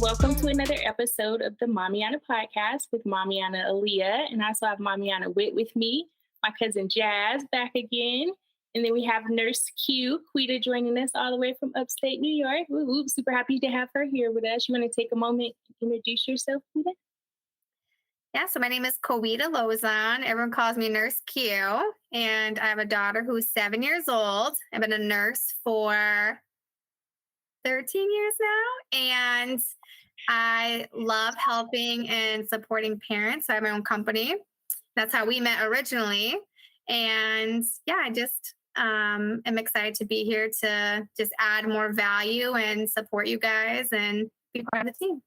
welcome to another episode of the Mommyana podcast with Mommyana Aaliyah. And I also have Mommyana Wit with me, my cousin Jazz back again. And then we have Nurse Q, Quita, joining us all the way from upstate New York. Woo woo, super happy to have her here with us. You want to take a moment and introduce yourself, Quita? Yeah, so my name is Kowita Lozon. Everyone calls me Nurse Q. And I have a daughter who's 7 years old. I've been a nurse for 13 years now. And I love helping and supporting parents. I have my own company. That's how we met originally. And yeah, I just am excited to be here to just add more value and support you guys and be part of the team.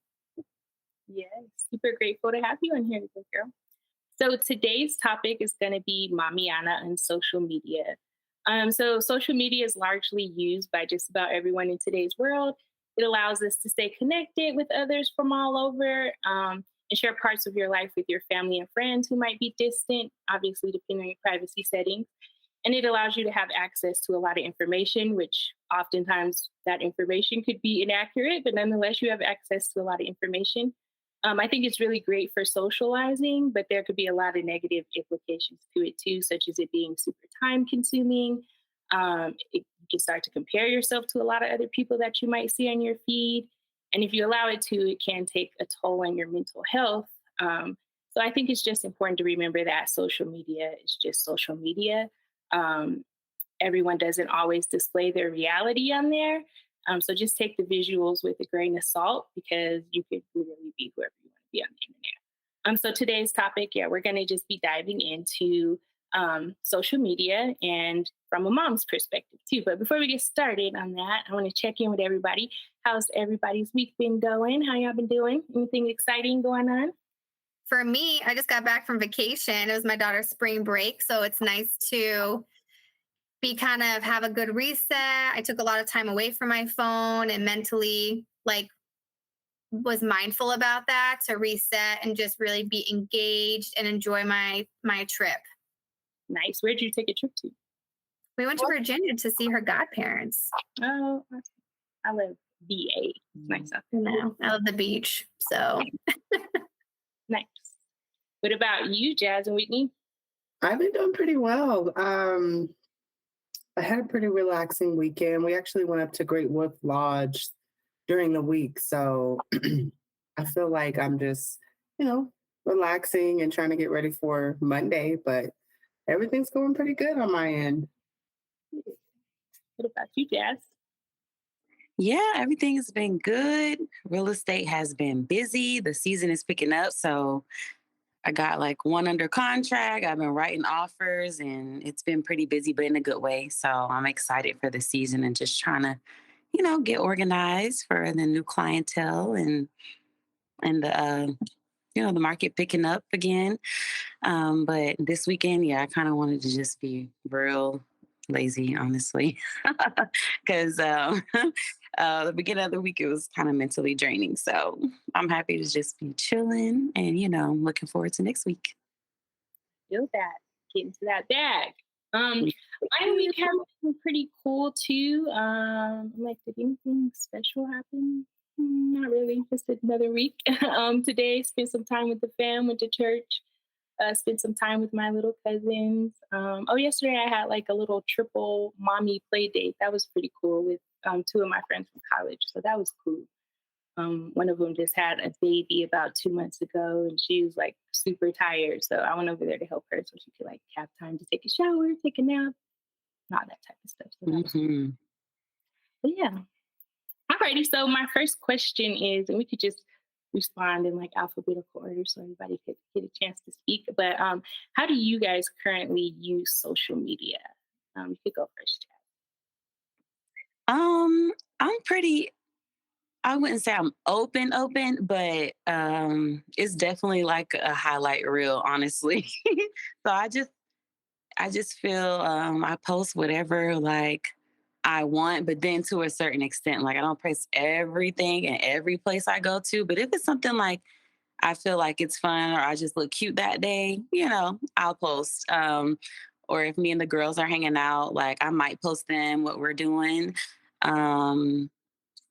Yes, super grateful to have you in here, little girl. So today's topic is going to be Mommyana and social media. So social media is largely used by just about everyone in today's world. It allows us to stay connected with others from all over and share parts of your life with your family and friends who might be distant, obviously depending on your privacy settings. And it allows you to have access to a lot of information, which oftentimes that information could be inaccurate, but nonetheless, you have access to a lot of information. I think it's really great for socializing, but there could be a lot of negative implications to it too, such as it being super time consuming. You can start to compare yourself to a lot of other people that you might see on your feed. And if you allow it to, it can take a toll on your mental health. So I think it's just important to remember that social media is just social media. Um, Everyone doesn't always display their reality on there. So just take the visuals with a grain of salt because you could literally be whoever you want to be on the internet. So today's topic, yeah, we're going to just be diving into social media and from a mom's perspective too. But before we get started on that, I want to check in with everybody. How's everybody's week been going? How y'all been doing? Anything exciting going on? For me, I just got back from vacation. It was my daughter's spring break. So it's nice to have a good reset. I took a lot of time away from my phone and mentally was mindful about that to reset and just really be engaged and enjoy my trip. Nice. Where'd you take a trip to? We went to Virginia to see her godparents. Oh, I love VA. Nice out there. No, I love the beach. So nice. What about you, Jazz and Whitney? I've been doing pretty well. I had a pretty relaxing weekend. We actually went up to Great Wolf Lodge during the week. So I feel like I'm just, relaxing and trying to get ready for Monday, but everything's going pretty good on my end. What about you, Jazz? Yeah, everything has been good. Real estate has been busy. The season is picking up. So I got one under contract. I've been writing offers and it's been pretty busy, but in a good way. So I'm excited for the season and just trying to, get organized for the new clientele and the market picking up again. But this weekend, yeah, I kind of wanted to just be real lazy, honestly, because the beginning of the week, it was kind of mentally draining. So I'm happy to just be chilling and, looking forward to next week. Feel that. Get into that bag. My week has been pretty cool too. Did anything special happen? Not really. Just another week. Today, spent some time with the fam, went to church, spent some time with my little cousins. Yesterday I had a little triple mommy play date. That was pretty cool with two of my friends from college. So that was cool. One of them just had a baby about 2 months ago and she was super tired. So I went over there to help her so she could have time to take a shower, take a nap, not that type of stuff. So that was cool. But yeah. Alrighty. So my first question is, and we could just respond in alphabetical order so everybody could get a chance to speak. But how do you guys currently use social media? You could go first, Chad. I wouldn't say I'm open, but it's definitely a highlight reel, honestly. So I just feel I post whatever I want, but then to a certain extent, I don't post everything in every place I go to. But if it's something I feel like it's fun or I just look cute that day, I'll post. Or if me and the girls are hanging out, I might post them what we're doing.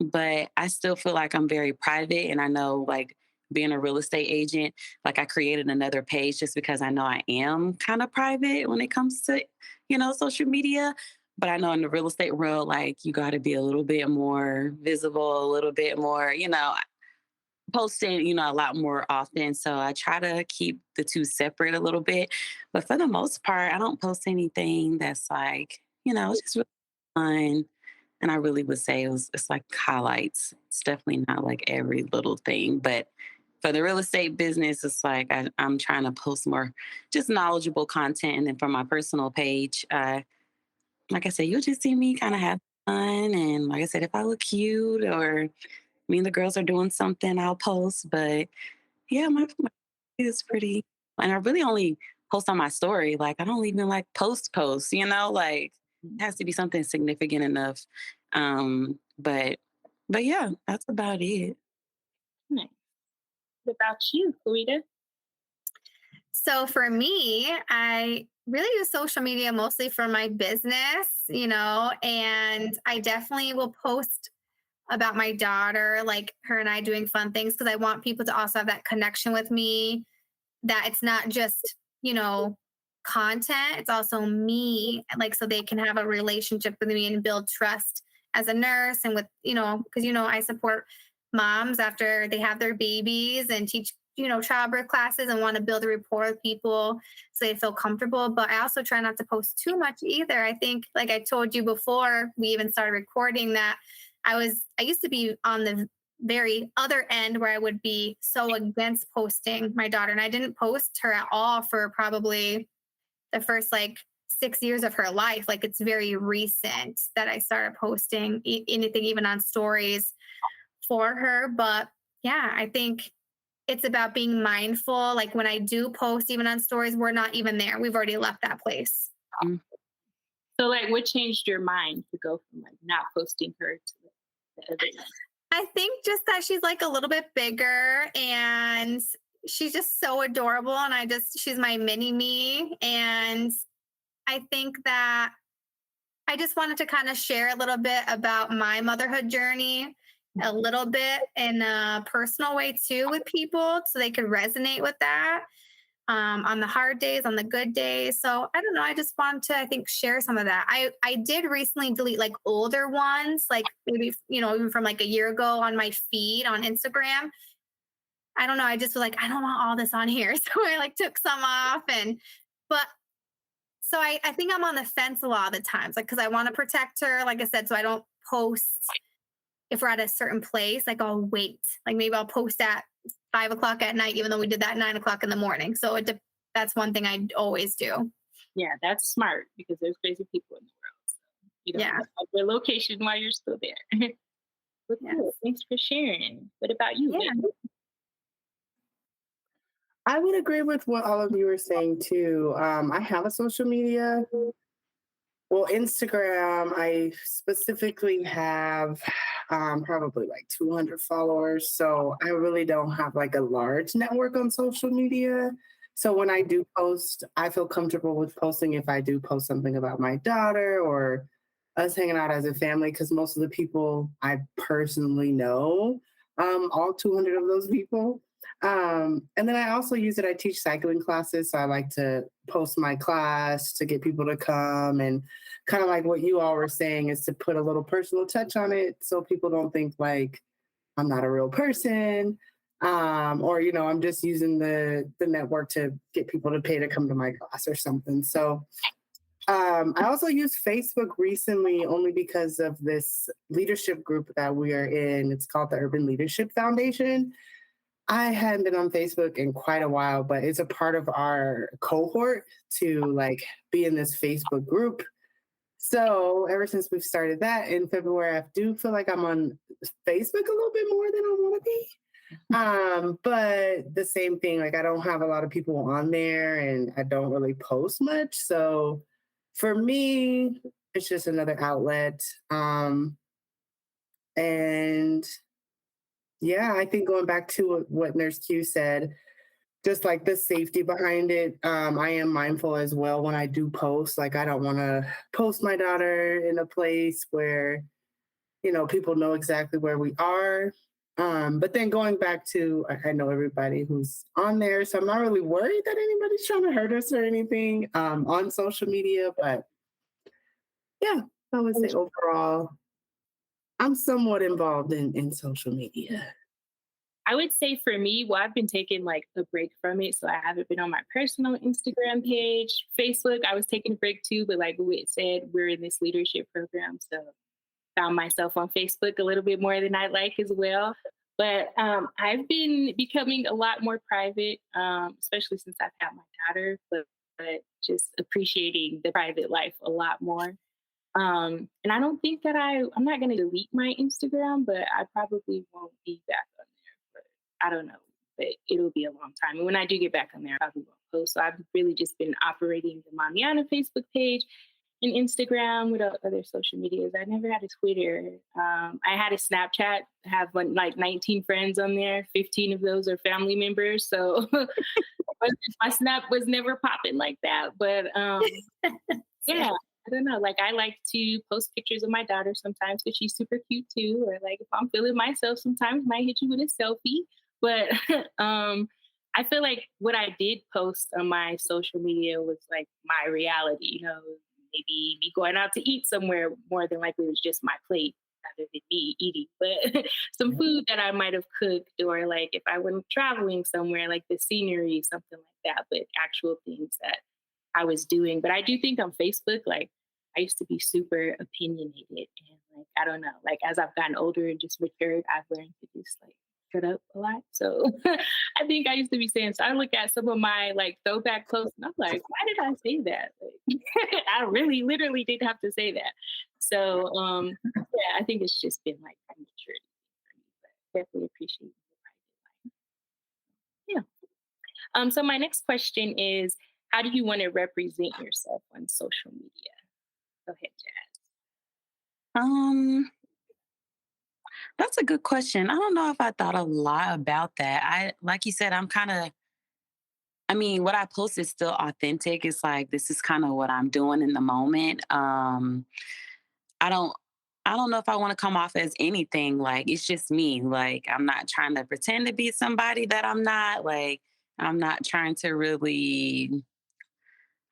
but I still feel like I'm very private. And I know, like, being a real estate agent, like, I created another page just because I know I am kind of private when it comes to, social media. But I know in the real estate world, like, you got to be a little bit more visible, a little bit more, posting, a lot more often. So I try to keep the two separate a little bit. But for the most part, I don't post anything that's like, it's just really fun. And I really would say it's like highlights. It's definitely not like every little thing. But for the real estate business, it's like I'm trying to post more just knowledgeable content. And then for my personal page, like I said, you'll just see me kind of have fun. And like I said, if I look cute or me and the girls are doing something, I'll post. But yeah, my is pretty, and I really only post on my story. Like, I don't even like post, like, it has to be something significant enough. But yeah, that's about it. Nice. What about you, Karita? So for me, I really use social media mostly for my business, and I definitely will post about my daughter, like her and I doing fun things, because I want people to also have that connection with me, that it's not just, content, it's also me, like, so they can have a relationship with me and build trust as a nurse, and with, because, I support moms after they have their babies and teach, childbirth classes, and want to build a rapport with people so they feel comfortable. But I also try not to post too much either. I think, like I told you before we even started recording, that I used to be on the very other end, where I would be so against posting my daughter. And I didn't post her at all for probably the first like 6 years of her life. Like, it's very recent that I started posting anything, even on stories for her. But yeah, I think it's about being mindful. Like, when I do post, even on stories, we're not even there. We've already left that place. Mm. So, like, what changed your mind to go from like not posting her to the other one? I think just that she's like a little bit bigger, and she's just so adorable. And she's my mini me. And I think that I just wanted to kind of share a little bit about my motherhood journey, a little bit in a personal way too, with people, so they could resonate with that, on the hard days, on the good days. So I don't know. I just want to, I think, share some of that. I did recently delete like older ones, like maybe, even from like a year ago, on my feed on Instagram. I don't know. I just was like, I don't want all this on here. So I like took some off, but so I think I'm on the fence a lot of the times, like, because I want to protect her, like I said, so I don't post if we're at a certain place. Like, I'll wait. Like, maybe I'll post at 5 o'clock at night, even though we did that at 9 o'clock in the morning. So that's one thing I always do. Yeah, that's smart because there's crazy people in the world. So you don't Yeah. have their location while you're still there. But Yes. cool. Thanks for sharing. What about you? Yeah. Whitney? I would agree with what all of you are saying too. I have a social media. Well, Instagram, I specifically have probably like 200 followers. So I really don't have like a large network on social media. So when I do post, I feel comfortable with posting if I do post something about my daughter or us hanging out as a family, because most of the people I personally know, all 200 of those people. And then I also use it. I teach cycling classes. So I like to post my class to get people to come, and kind of like what you all were saying, is to put a little personal touch on it so people don't think like I'm not a real person. Or, I'm just using the network to get people to pay to come to my class or something. So I also used Facebook recently only because of this leadership group that we are in. It's called the Urban Leadership Foundation. I hadn't been on Facebook in quite a while, but it's a part of our cohort to like be in this Facebook group. So ever since we've started that in February, I do feel like I'm on Facebook a little bit more than I want to be. But the same thing, like, I don't have a lot of people on there and I don't really post much. So for me, it's just another outlet. And yeah, I think going back to what Nurse Q said, just like the safety behind it, I am mindful as well when I do post. Like, I don't want to post my daughter in a place where people know exactly where we are. But then going back to, I know everybody who's on there, so I'm not really worried that anybody's trying to hurt us or anything on social media. But yeah, I would say overall, I'm somewhat involved in social media. I would say for me, well, I've been taking like a break from it. So I haven't been on my personal Instagram page. Facebook, I was taking a break too, but like Whit said, we're in this leadership program. So found myself on Facebook a little bit more than I like as well. But I've been becoming a lot more private, especially since I've had my daughter, but just appreciating the private life a lot more. And I don't think that I'm not going to delete my Instagram, but I probably won't be back on there. But I don't know, but it'll be a long time. And when I do get back on there, I probably won't post. So I've really just been operating the Mommyana Facebook page and Instagram with other social medias. I never had a Twitter. I had a Snapchat. I have like 19 friends on there. 15 of those are family members. So my Snap was never popping like that. But yeah, I don't know. Like I like to post pictures of my daughter sometimes because she's super cute too. Or like if I'm feeling myself, sometimes I might hit you with a selfie. But I feel like what I did post on my social media was like my reality. Maybe me going out to eat somewhere. More than likely, it was just my plate rather than me eating. But some food that I might have cooked, or like if I went traveling somewhere, like the scenery, something like that. But actual things that I was doing. But I do think on Facebook, like I used to be super opinionated and like I don't know, like as I've gotten older and just matured, I've learned to just like shut up a lot. So I think I used to be saying so I look at some of my like throwback posts and I'm like, why did I say that? Like, I really literally didn't have to say that. So yeah, I think it's just been like a maturity for me, but definitely appreciate the private life. Yeah. So my next question is, how do you want to represent yourself on social media? Go ahead, Jazz. Um, that's a good question. I don't know if I thought a lot about that. Like you said, I mean, what I post is still authentic. It's like this is kind of what I'm doing in the moment. I don't I don't know if I want to come off as anything. Like it's just me. Like I'm not trying to pretend to be somebody that I'm not. Like I'm not trying to really,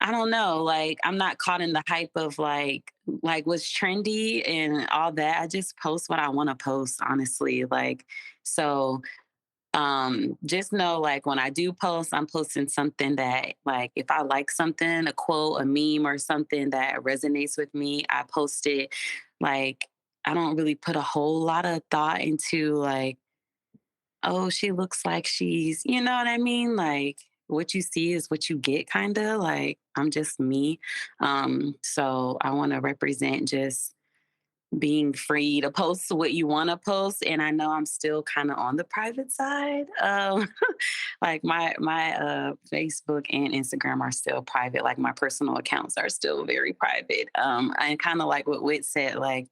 I don't know, like I'm not caught in the hype of like what's trendy and all that. I just post what I want to post, honestly. Like so just know like when I do post, I'm posting something that like if I like something, a quote, a meme or something that resonates with me, I post it. Like I don't really put a whole lot of thought into like, oh, she looks like she's, you know what I mean? Like what you see is what you get kind of like I'm just me. So I want to represent just being free to post what you want to post, and I know I'm still kind of on the private side. Like my Facebook and Instagram are still private. Like my personal accounts are still very private. And kind of like what Wit said, like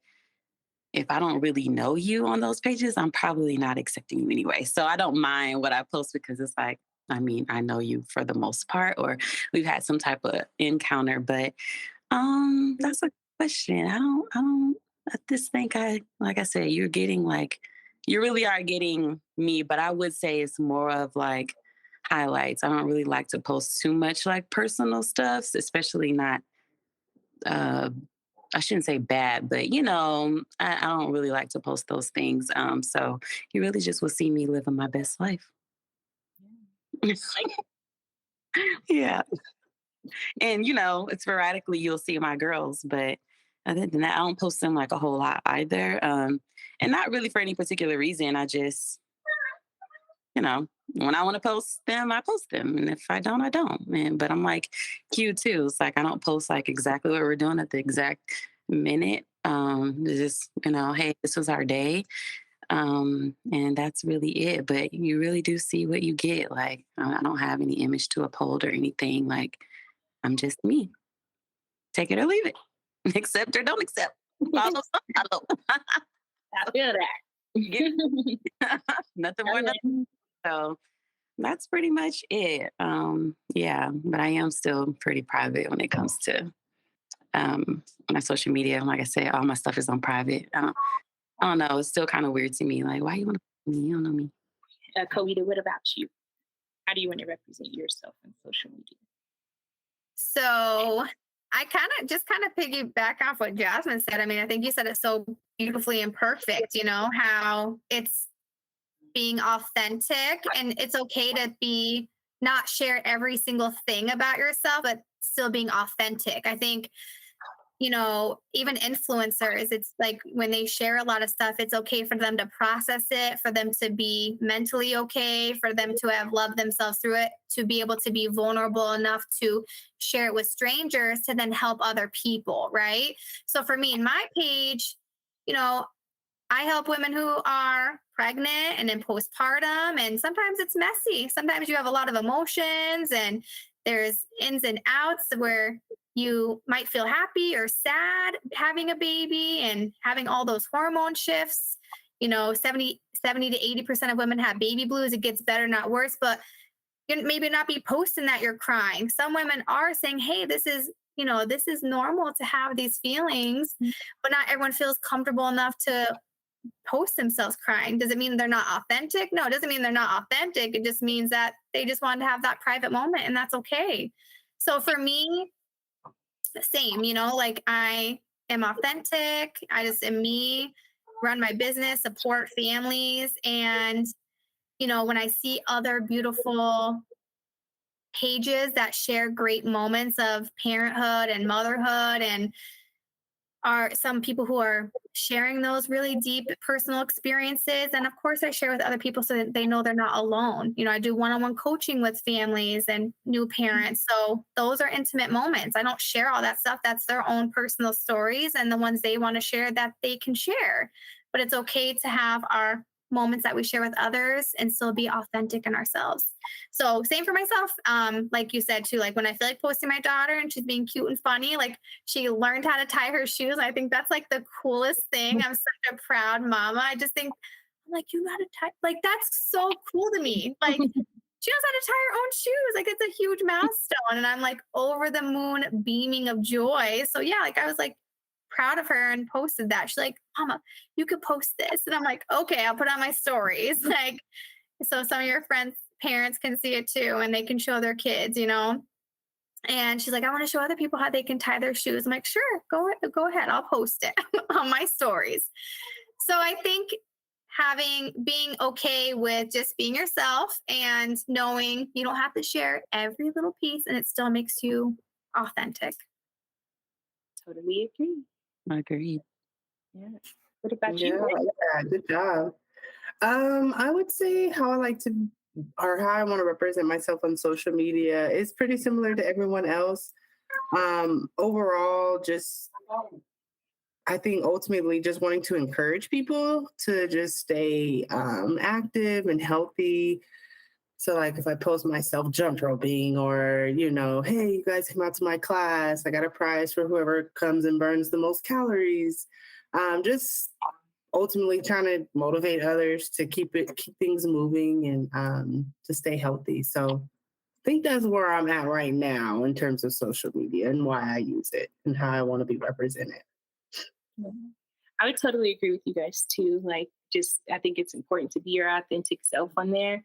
if I don't really know you on those pages, I'm probably not accepting you anyway. So I don't mind what I post because it's like, I mean, I know you for the most part, or we've had some type of encounter. But that's a question. I just think like I said, you're getting like, you really are getting me, but I would say it's more of like highlights. I don't really like to post too much like personal stuff, especially not uh I shouldn't say bad, but I don't really like to post those things. So you really just will see me living my best life. Like, Yeah. And sporadically you'll see my girls, but other than that, I don't post them like a whole lot either. And not really for any particular reason. I just, when I want to post them, I post them. And if I don't, I don't. But I'm like cute too. It's like I don't post like exactly what we're doing at the exact minute. It's just, hey, this was our day. And that's really it. But you really do see what you get. Like I don't have any image to uphold or anything. Like I'm just me. Take it or leave it. Accept or don't accept. Follow, follow. I feel Get that. nothing I more, like nothing. So that's pretty much it. Yeah, but I am still pretty private when it comes to my social media. Like I said, all my stuff is on private. I don't know. It's still kind of weird to me. Like, why you want to me? You don't know me. Kavita, what about you? How do you want to represent yourself on social media? So I kind of piggyback off what Jasmine said. I mean, I think you said it so beautifully and perfect, how it's being authentic, and it's okay to be not share every single thing about yourself, but still being authentic. I think, even influencers, it's like when they share a lot of stuff, it's okay for them to process it, for them to be mentally okay, for them to have loved themselves through it, to be able to be vulnerable enough to share it with strangers to then help other people, right? So for me, in my page, you know, I help women who are pregnant and in postpartum, and sometimes it's messy. Sometimes you have a lot of emotions, and there's ins and outs where you might feel happy or sad having a baby and having all those hormone shifts. 70 to 80% of women have baby blues. It gets better, not worse, but you maybe not be posting that you're crying. Some women are saying, hey, this is normal to have these feelings, but not everyone feels comfortable enough to post themselves crying. Does it mean they're not authentic? No, it doesn't mean they're not authentic. It just means that they just wanted to have that private moment, and that's okay. So for me, same, like I am authentic. I just am me, run my business, support families. And, when I see other beautiful pages that share great moments of parenthood and motherhood, and are some people who are sharing those really deep personal experiences. And of course, I share with other people so that they know they're not alone. I do one on one coaching with families and new parents. So those are intimate moments. I don't share all that stuff. That's their own personal stories and the ones they want to share that they can share. But it's okay to have our moments that we share with others and still be authentic in ourselves. So same for myself. Like you said too, like when I feel like posting my daughter and she's being cute and funny, like she learned how to tie her shoes. I think that's like the coolest thing. I'm such a proud mama. I just think, I'm like, you know how to tie, like that's so cool to me. Like she knows how to tie her own shoes. Like it's a huge milestone. And I'm like over the moon beaming of joy. So yeah, like I was like proud of her and posted that. She's like, Mama, you could post this. And I'm like, okay, I'll put it on my stories. Like, so some of your friends, parents can see it too, and they can show their kids. And she's like, I want to show other people how they can tie their shoes. I'm like, sure, go ahead. I'll post it on my stories. So I think being okay with just being yourself and knowing you don't have to share every little piece and it still makes you authentic. Totally agree. Agreed. Yeah. What about Yeah, you? I like that. Good job. I would say how I like to, or how I want to represent myself on social media is pretty similar to everyone else. Overall, just I think ultimately just wanting to encourage people to just stay active and healthy. So, like, if I post myself jump roping, or hey, you guys come out to my class, I got a prize for whoever comes and burns the most calories. Just ultimately trying to motivate others to keep things moving and to stay healthy. So I think that's where I'm at right now in terms of social media and why I use it and how I want to be represented. Yeah. I would totally agree with you guys too. Like, just I think it's important to be your authentic self on there.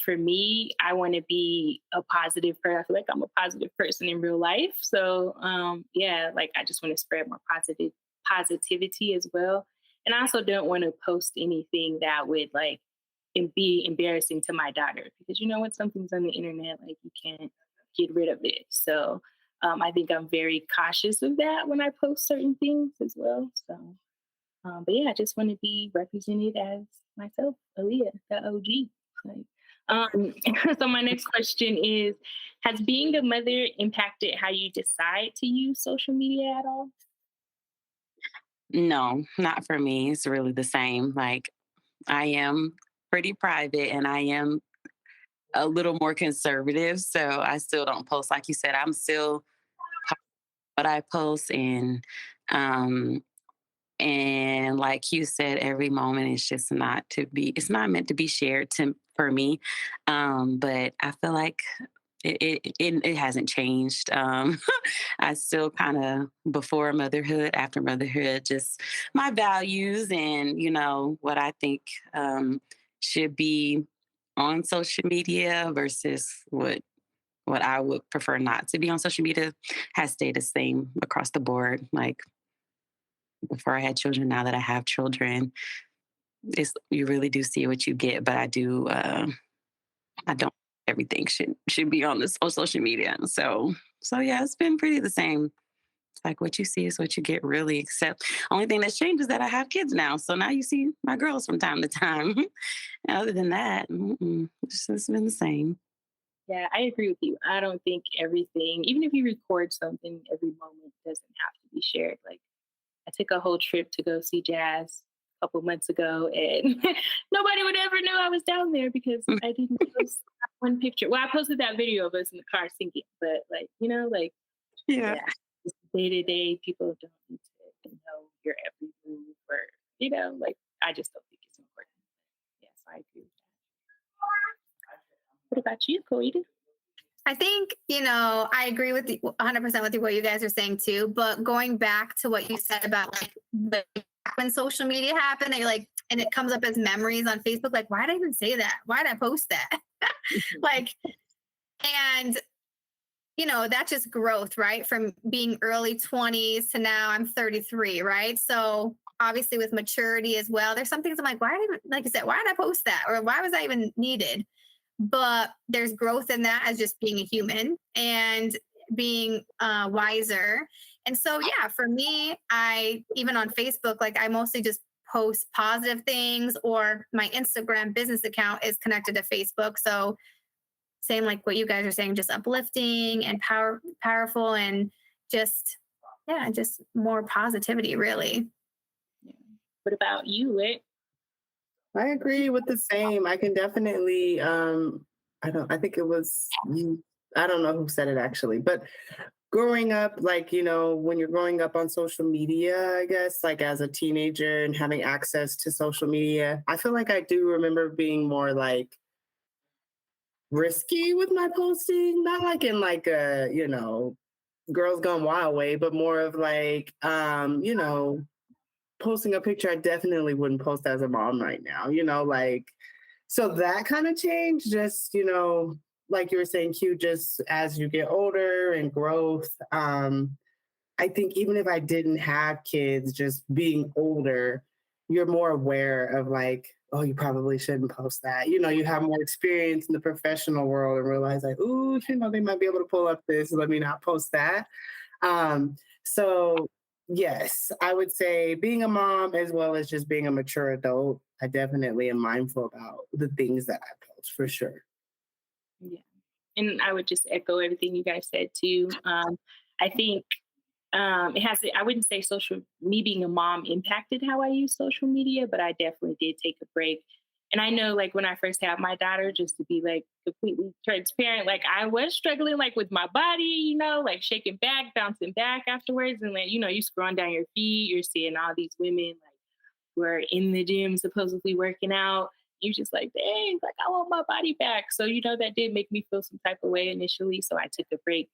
For me, I want to be a positive person. I feel like I'm a positive person in real life. So, yeah, like I just want to spread more positivity as well. And I also don't want to post anything that would like be embarrassing to my daughter because you know what, something's on the internet, like you can't get rid of it. So, I think I'm very cautious of that when I post certain things as well. So, but yeah, I just want to be represented as myself, Aaliyah, the OG. Like, so my next question is: has being a mother impacted how you decide to use social media at all? No, not for me. It's really the same. Like, I am pretty private and I am a little more conservative. So I still don't post. Like you said, I'm still what I post, um and like you said, every moment is just it's not meant to be shared to for me. But I feel like It hasn't changed. I still kind of before motherhood, after motherhood, just my values and what I think should be on social media versus what I would prefer not to be on social media has stayed the same across the board. Like before I had children, now that I have children, it's you really do see what you get. But I don't everything should be on this on social media. So yeah, it's been pretty the same. It's like what you see is what you get really, except only thing that's changed is that I have kids now. So now you see my girls from time to time. Other than that, it's been the same. Yeah, I agree with you. I don't think everything, even if you record something, every moment doesn't have to be shared. Like I took a whole trip to go see Jazz a couple months ago, and nobody would ever know I was down there because I didn't post one picture. Well, I posted that video of us in the car singing, but like, like, Yeah. yeah, day to day, people don't need to know your every move or, like, I just don't think it's important. Yes, I agree with that. What about you, Koida? I think, I agree with 100% with what you guys are saying too. But going back to what you said about like when social media happened, and you're like, and it comes up as memories on Facebook, like, why did I even say that? Why did I post that? Like, and that's just growth, right? From being early 20s to now I'm 33, right? So obviously with maturity as well, there's some things I'm like, why did, like I said, why did I post that? Or why was I even needed? But there's growth in that as just being a human and being wiser. And so, yeah, for me, I even on Facebook, like I mostly just post positive things, or my Instagram business account is connected to Facebook. So, same like what you guys are saying, just uplifting and powerful, and just, yeah, just more positivity, really. Yeah. What about you, Whit? I agree with the same. I can definitely I think it was you, I don't know who said it actually, but growing up, like, when you're growing up on social media, I guess, like as a teenager and having access to social media, I feel like I do remember being more like risky with my posting, not like in like a, girls gone wild way, but more of like, posting a picture I definitely wouldn't post as a mom right now, like, so that kind of changed just, like you were saying, Q, just as you get older and growth. I think even if I didn't have kids, just being older, you're more aware of like, oh, you probably shouldn't post that. You have more experience in the professional world and realize like, ooh, they might be able to pull up this. Let me not post that. So yes, I would say being a mom as well as just being a mature adult, I definitely am mindful about the things that I post for sure. Yeah. And I would just echo everything you guys said too. I think it has, I wouldn't say me being a mom impacted how I use social media, but I definitely did take a break. And I know like when I first had my daughter, just to be like completely transparent, like I was struggling like with my body, like shaking back, bouncing back afterwards. And like, you scrolling down your feed, you're seeing all these women like who are in the gym supposedly working out. You're just like, dang, like I want my body back. So, that did make me feel some type of way initially. So I took a break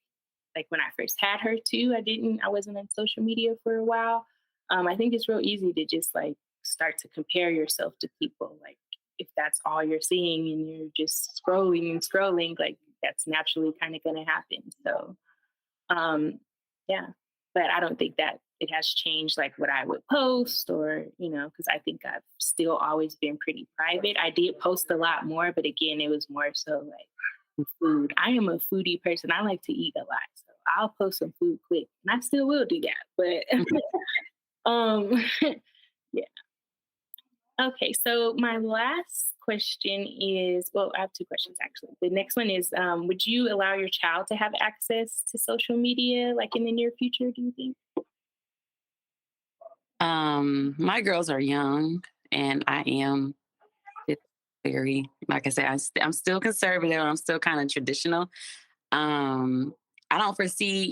like when I first had her too. I wasn't on social media for a while. I think it's real easy to just like start to compare yourself to people. Like if that's all you're seeing and you're just scrolling and scrolling, like that's naturally kind of going to happen. So, um, yeah, but I don't think that it has changed like what I would post or, because I think I've still always been pretty private. I did post a lot more, but again, it was more so like food. I am a foodie person. I like to eat a lot. So I'll post some food quick. And I still will do that. But yeah. Okay. So my last question is, well, I have two questions actually. The next one is would you allow your child to have access to social media like in the near future, do you think? My girls are young, and I am it's very, like I said, I'm still conservative. I'm still kind of traditional. Um, I don't foresee,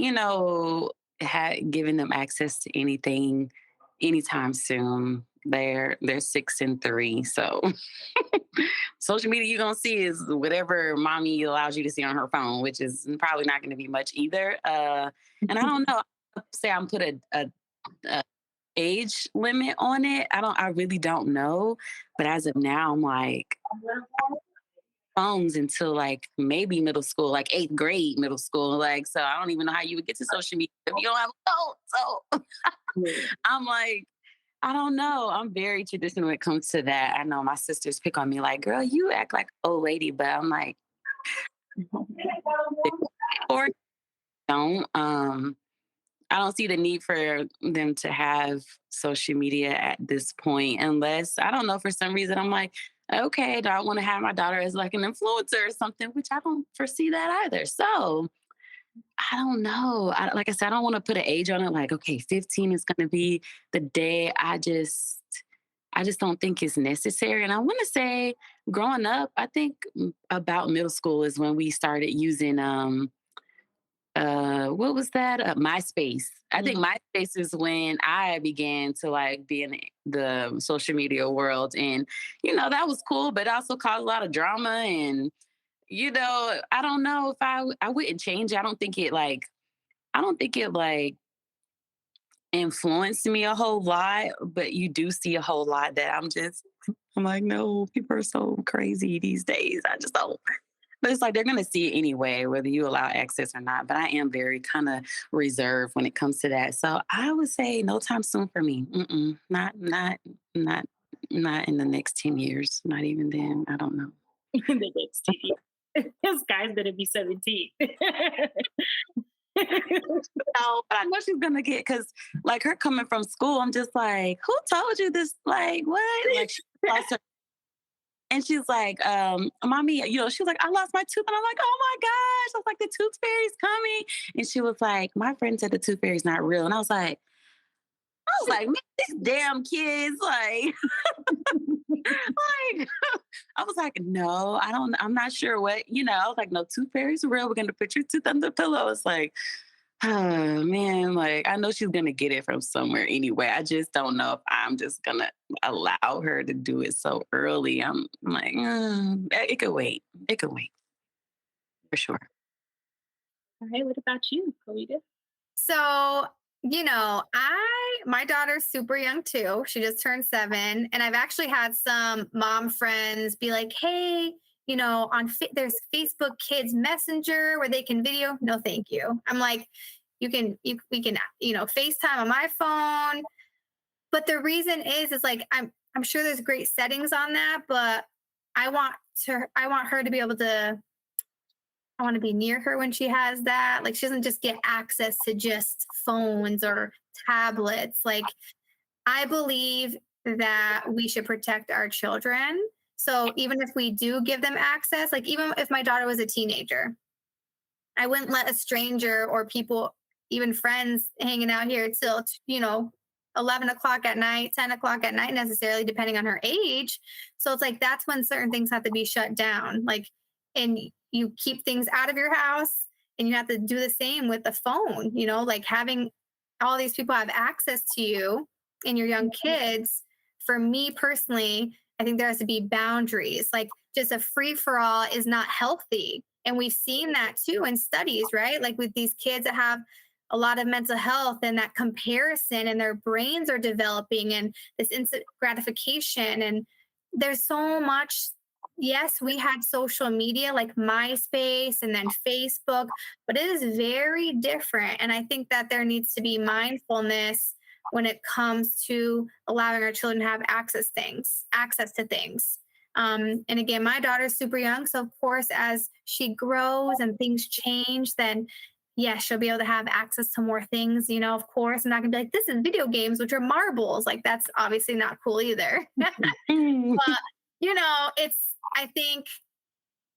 giving them access to anything anytime soon. They're 6 and 3, so social media you're gonna see is whatever mommy allows you to see on her phone, which is probably not gonna be much either. And I don't know, say I'm put a age limit on it. I really don't know. But as of now, I'm like phones until like maybe middle school, like eighth grade middle school. Like, so I don't even know how you would get to social media if you don't have a phone. So I'm like, I don't know. I'm very traditional when it comes to that. I know my sisters pick on me like, girl, you act like an old lady, but I'm like, or don't. I don't see the need for them to have social media at this point, unless I don't know for some reason I'm like, okay, do I want to have my daughter as like an influencer or something, which I don't foresee that either. So I don't know. Like I said, I don't want to put an age on it. Like, okay, 15 is going to be the day. I just don't think it's necessary. And I want to say, growing up, I think about middle school is when we started using what was that? MySpace. I think Mhm. MySpace is when I began to like be in the social media world. And, that was cool, but it also caused a lot of drama. And, I don't know if I wouldn't change it. I don't think it like influenced me a whole lot, but you do see a whole lot that I'm like, no, people are so crazy these days. I just don't. But it's like they're gonna see it anyway, whether you allow access or not. But I am very kind of reserved when it comes to that. So I would say no time soon for me. Not, not in the next 10 years. Not even then. I don't know. In the next 10 years. This guy's gonna be 17. No, but I know she's gonna get because like her coming from school, I'm just like, who told you this? Like what? Like she lost her. And she's like, mommy, she was like, I lost my tooth. And I'm like, oh my gosh. I was like, the tooth fairy's coming. And she was like, my friend said the tooth fairy's not real. And I was like, man, these damn kids, like, like, I was like, no, I'm not sure I was like, no, tooth fairy's real. We're going to put your tooth under the pillow. It's like, oh man, like I know she's gonna get it from somewhere anyway. I just don't know if I'm just gonna allow her to do it so early. I'm like, it could wait. It could wait for sure. All right, what about you, Kalita? So, my daughter's super young too. She just turned 7. And I've actually had some mom friends be like, hey, there's Facebook Kids Messenger where they can video. No, thank you. I'm like, we can, FaceTime on my phone. But the reason is like, I'm sure there's great settings on that, but I want her to be able to I want to be near her when she has that. Like she doesn't just get access to just phones or tablets. Like I believe that we should protect our children. So even if we do give them access, like even if my daughter was a teenager, I wouldn't let a stranger or people, even friends hanging out here till, 11 o'clock at night, 10 o'clock at night, necessarily, depending on her age. So it's like that's when certain things have to be shut down. Like, and you keep things out of your house and you have to do the same with the phone, like having all these people have access to you and your young kids. For me personally, I think there has to be boundaries. Like just a free for all is not healthy. And we've seen that too in studies, right? Like with these kids that have a lot of mental health and that comparison and their brains are developing and this instant gratification. And there's so much. Yes, we had social media like MySpace and then Facebook, but it is very different. And I think that there needs to be mindfulness when it comes to allowing our children to have access to things. And again, my daughter's super young. So, of course, as she grows and things change, then yes, she'll be able to have access to more things. Of course, I'm not going to be like, this is video games, which are marbles. Like, that's obviously not cool either. But, I think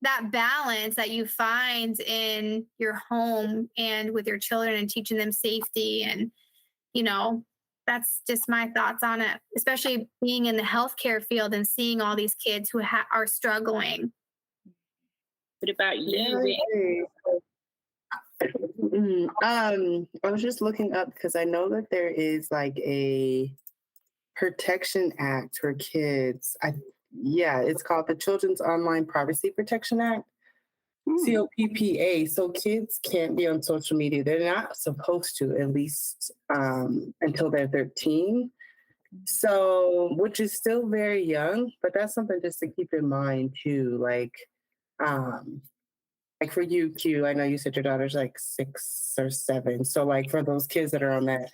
that balance that you find in your home and with your children and teaching them safety and, that's just my thoughts on it, especially being in the healthcare field and seeing all these kids who are struggling. What about Yeah, you? I agree. I was just looking up because I know that there is like a protection act for kids. Yeah, it's called the Children's Online Privacy Protection Act, Hmm. COPPA. So kids can't be on social media. They're not supposed to, at least until they're 13. So, which is still very young, but that's something just to keep in mind too. Um, like for you, Q, I know you said your daughter's like 6 or 7. So, like for those kids that are on that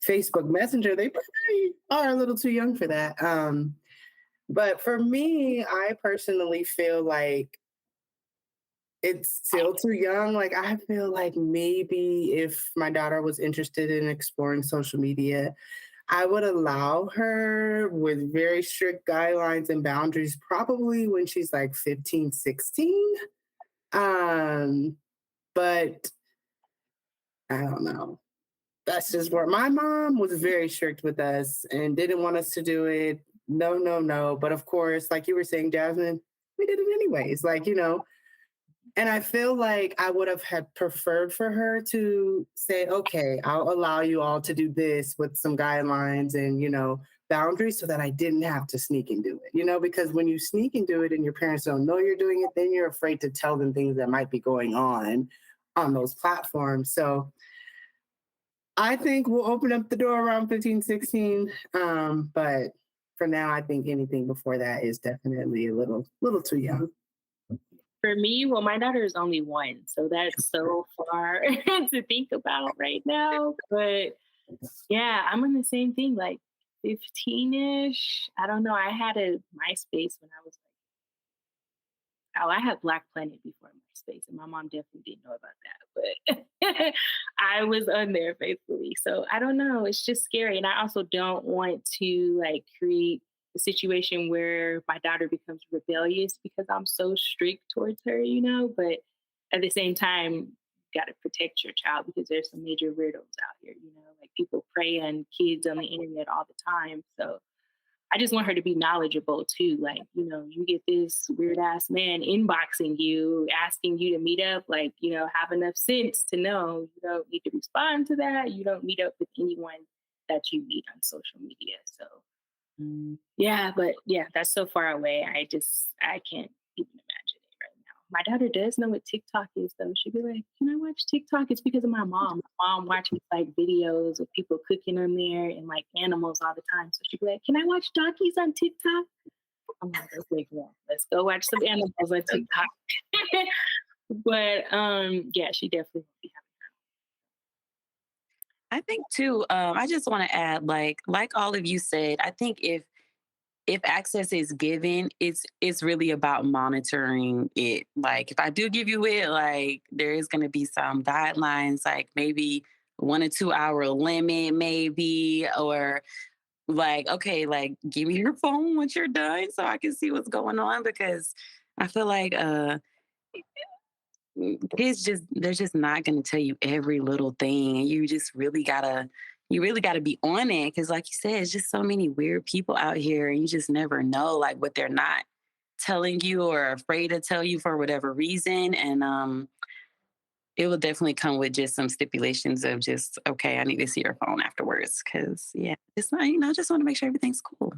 Facebook Messenger, they probably are a little too young for that. But for me, I personally feel like it's still too young. Like I feel like maybe if my daughter was interested in exploring social media, I would allow her with very strict guidelines and boundaries, probably when she's like 15, 16. But I don't know. That's just where my mom was very strict with us and didn't want us to do it. No, no, no. But of course, like you were saying, Jasmine, we did it anyways. And I feel like I would have had preferred for her to say, okay, I'll allow you all to do this with some guidelines and, boundaries so that I didn't have to sneak and do it, because when you sneak and do it and your parents don't know you're doing it, then you're afraid to tell them things that might be going on those platforms. So I think we'll open up the door around 15, 16. But for now, I think anything before that is definitely a little too young. For me, well, my daughter is only 1, so that's so far to think about right now. But yeah, I'm on the same thing, like 15-ish. I don't know. I had a MySpace when I was oh, I had Black Planet before MySpace, and my mom definitely didn't know about that, but I was on there faithfully. So I don't know. It's just scary, and I also don't want to like create a situation where my daughter becomes rebellious because I'm so strict towards her, But at the same time, you got to protect your child because there's some major weirdos out here, like people prey on kids on the internet all the time. So I just want her to be knowledgeable too. Like, you get this weird ass man inboxing you, asking you to meet up, like, have enough sense to know you don't need to respond to that. You don't meet up with anyone that you meet on social media. So, yeah, but yeah, that's so far away. I can't even imagine it right now. My daughter does know what TikTok is, though. She'd be like, "Can I watch TikTok?" It's because of my mom. My mom watches like videos of people cooking on there and like animals all the time. So she'd be like, "Can I watch donkeys on TikTok?" I'm like, "Okay, well, let's go watch some animals on TikTok." But yeah, she definitely will be I think too, I just want to add, like all of you said, I think if access is given, it's really about monitoring it. Like if I do give you it, like there is gonna be some guidelines, like maybe 1 or 2 hour limit, maybe, or like, okay, like give me your phone once you're done so I can see what's going on. Because I feel like kids just they're just not gonna tell you every little thing. And you really gotta be on it because like you said, it's just so many weird people out here and you just never know like what they're not telling you or afraid to tell you for whatever reason. And it will definitely come with just some stipulations of just, okay, I need to see your phone afterwards. Cause yeah, it's not, just want to make sure everything's cool.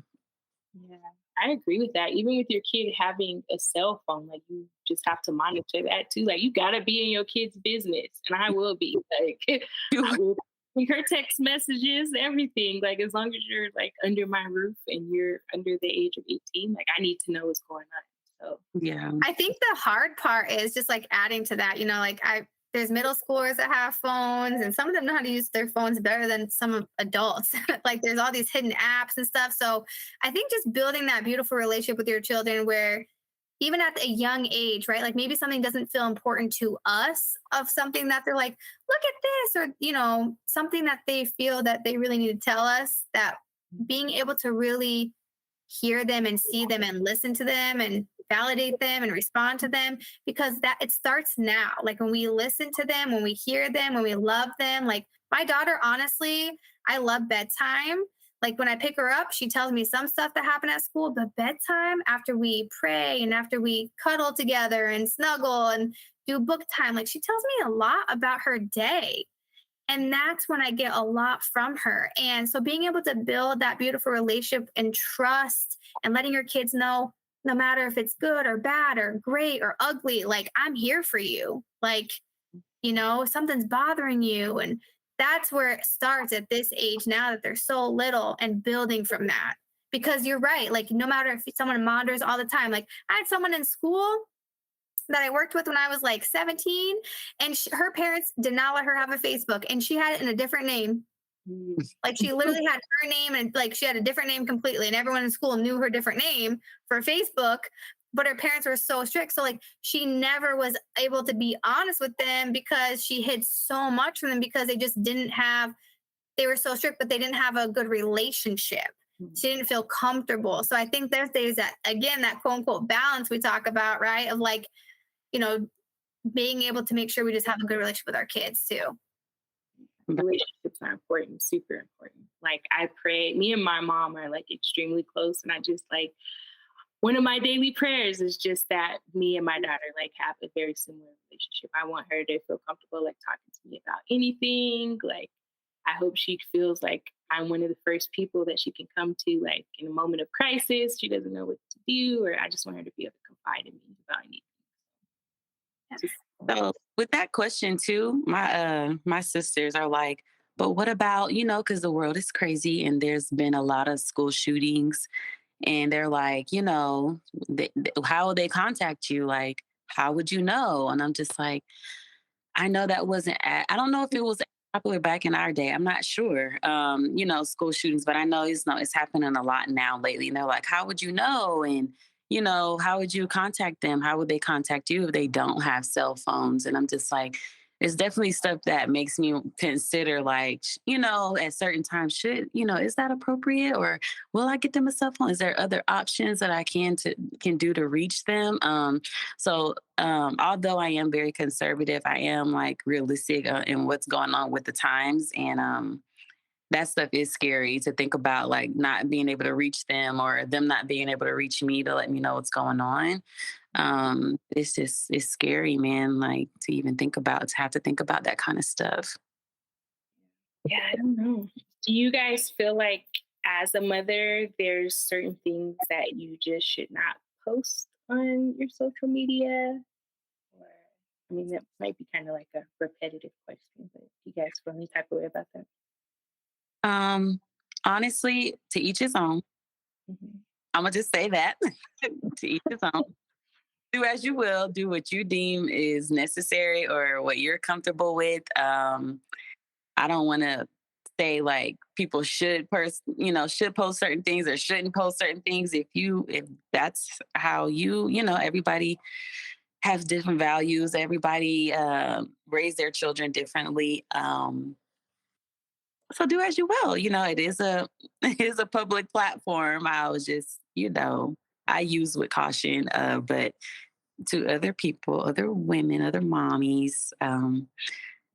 yeah, I agree with that. Even with your kid having a cell phone, like you just have to monitor that too. Like you gotta be in your kid's business, and I will be. Like I will see her text messages, everything. Like as long as you're like under my roof and you're under the age of 18, like I need to know what's going on. So Yeah. I think the hard part is just like adding to that, like there's middle schoolers that have phones and some of them know how to use their phones better than some of adults. Like there's all these hidden apps and stuff. So I think just building that beautiful relationship with your children where even at a young age, right? Like maybe something doesn't feel important to us of something that they're like, look at this, or, something that they feel that they really need to tell us, that being able to really hear them and see them and listen to them and validate them and respond to them, because that it starts now. Like when we listen to them, when we hear them, when we love them. Like my daughter, honestly, I love bedtime. Like when I pick her up, she tells me some stuff that happened at school, but bedtime, after we pray and after we cuddle together and snuggle and do book time, like she tells me a lot about her day. And that's when I get a lot from her. And so being able to build that beautiful relationship and trust and letting your kids know no matter if it's good or bad or great or ugly, like I'm here for you. Like, something's bothering you. And that's where it starts at this age now that they're so little and building from that. Because you're right. Like, no matter if someone monitors all the time, like I had someone in school that I worked with when I was like 17, and her parents did not let her have a Facebook, and she had it in a different name. Mm. Like she literally had her name and like she had a different name completely, and everyone in school knew her different name for Facebook. But her parents were so strict. So like she never was able to be honest with them because she hid so much from them because they were so strict, but they didn't have a good relationship. Mm. She didn't feel comfortable. So I think there's days that again, that quote unquote balance we talk about, right? Of like, you know, being able to make sure we just have a good relationship with our kids too. Relationships are important, super important. Like I pray, me and my mom are like extremely close, and I just like one of my daily prayers is just that me and my daughter like have a very similar relationship. I want her to feel comfortable like talking to me about anything. Like I hope she feels like I'm one of the first people that she can come to like in a moment of crisis. She doesn't know what to do, or I just want her to be able to confide in me about anything. Just So with that question too, my sisters are like, but what about, because the world is crazy and there's been a lot of school shootings, and they're like, how will they contact you? Like, how would you know? And I'm just like, I know that wasn't I don't know if it was popular back in our day. I'm not sure. School shootings, but I know it's happening a lot now lately. And they're like, how would you know? And how would you contact them? How would they contact you if they don't have cell phones? And I'm just like, it's definitely stuff that makes me consider like, at certain times, is that appropriate, or will I get them a cell phone? Is there other options that I can do to reach them? So although I am very conservative, I am like realistic in what's going on with the times, and that stuff is scary to think about, like not being able to reach them or them not being able to reach me to let me know what's going on. It's scary, man. Like to have to think about that kind of stuff. yeah, I don't know. Do you guys feel like as a mother, there's certain things that you just should not post on your social media? Or I mean, that might be kind of like a repetitive question, but do you guys feel any type of way about that? Um, Honestly, to each his own. Mhm. I'm gonna just say that to each his own. Do as you will. Do what you deem is necessary or what you're comfortable with. I don't want to say like people should post certain things or shouldn't post certain things. If that's how everybody has different values. Everybody raise their children differently. So do as you will. It is a it is a public platform. I was just, I use with caution. But to other people, other women, other mommies,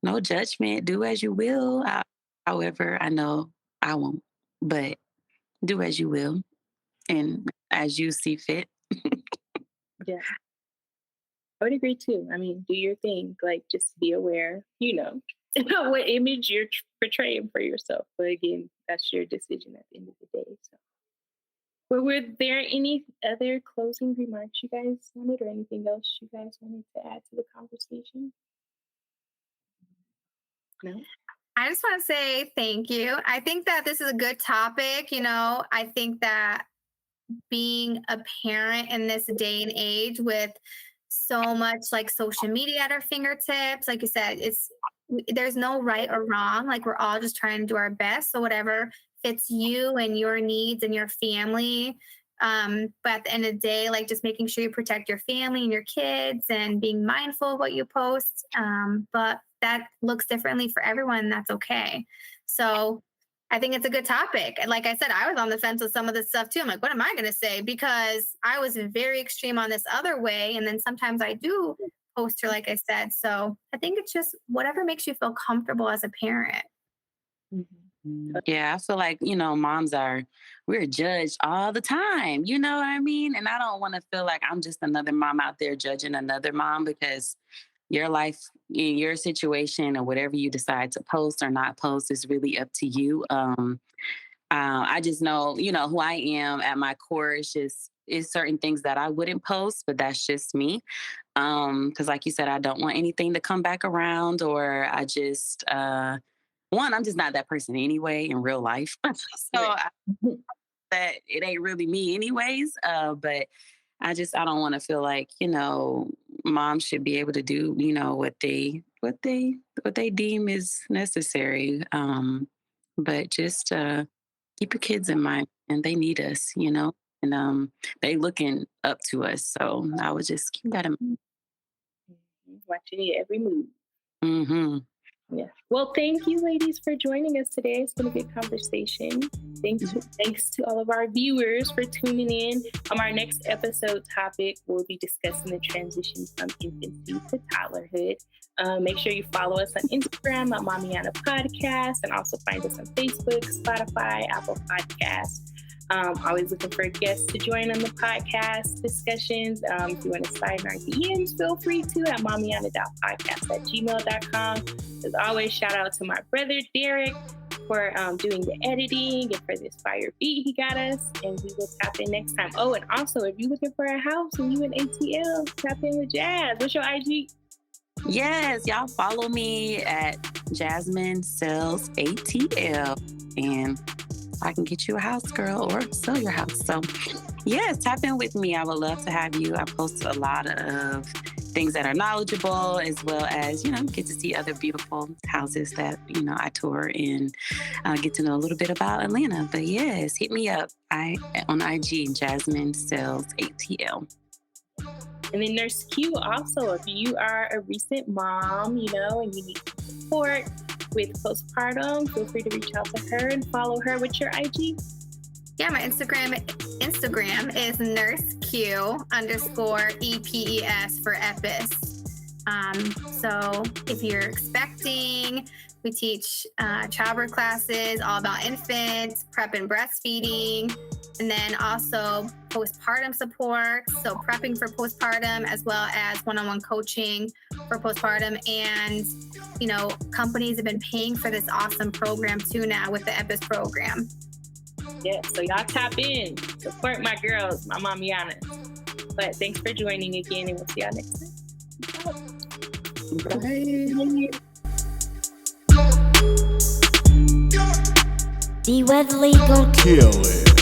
no judgment. Do as you will. However, I know I won't. But do as you will and as you see fit. Yeah, I would agree too. I mean, do your thing. Like, just be aware, what image you're portraying for yourself. But again, that's your decision at the end of the day. So, well, were there any other closing remarks you guys wanted, or anything else you guys wanted to add to the conversation? No. I just want to say thank you. I think that this is a good topic. I think that being a parent in this day and age with so much like social media at our fingertips, like you said, there's no right or wrong. Like we're all just trying to do our best. So whatever fits you and your needs and your family. But at the end of the day, like just making sure you protect your family and your kids and being mindful of what you post. But that looks differently for everyone. That's okay. So I think it's a good topic. And like I said, I was on the fence with some of this stuff too. I'm like, what am I going to say? Because I was very extreme on this other way. And then sometimes I do post her, like I said. So I think it's just whatever makes you feel comfortable as a parent. Yeah, I feel like, we're judged all the time. You know what I mean? And I don't want to feel like I'm just another mom out there judging another mom, because your life in your situation or whatever you decide to post or not post is really up to you. I just know, who I am at my core is just is certain things that I wouldn't post, but that's just me. Because like you said, I don't want anything to come back around, or I just one, I'm just not that person anyway in real life. Right. That it ain't really me anyways. But I don't want to feel like, moms should be able to do, what they deem is necessary. But just keep your kids in mind, and they need us, and they looking up to us. So I would just keep that in Watching your every move. mind. Hmm. Yeah. Well, thank you, ladies, for joining us today. It's been a good conversation. Thanks to all of our viewers for tuning in. Our next episode topic will be discussing the transition from infancy to toddlerhood. Make sure you follow us on Instagram at Mommyana Podcast, and also find us on Facebook, Spotify, Apple Podcasts. Always looking for guests to join on the podcast discussions. If you want to slide in our DMs, feel free to at mommyana.podcast@gmail.com. As always, shout out to my brother Derek for doing the editing and for this fire beat he got us. And we will tap in next time. Oh, and also, if you're looking for a house and you in ATL, tap in with Jazz. What's your IG? Yes, y'all follow me at Jasmine Sells ATL, and I can get you a house, girl, or sell your house. So, yes, tap in with me. I would love to have you. I post a lot of things that are knowledgeable, as well as, get to see other beautiful houses that, I tour and get to know a little bit about Atlanta. But yes, hit me up. On IG, Jasmine Sells ATL. And then Nurse Q also, if you are a recent mom, and you need support with postpartum, feel free to reach out to her and follow her. With your IG? Yeah, my Instagram is nurseq_EPES for EPIS. So if you're expecting, we teach childbirth classes all about infants, prep and breastfeeding, and then also postpartum support. So prepping for postpartum, as well as one-on-one coaching for postpartum. And, companies have been paying for this awesome program too now with the EPIS program. Yeah, so y'all tap in, support my girls, my Mommyana. But thanks for joining again, and we'll see y'all next time. Bye. D. Weatherly gon' Kill it.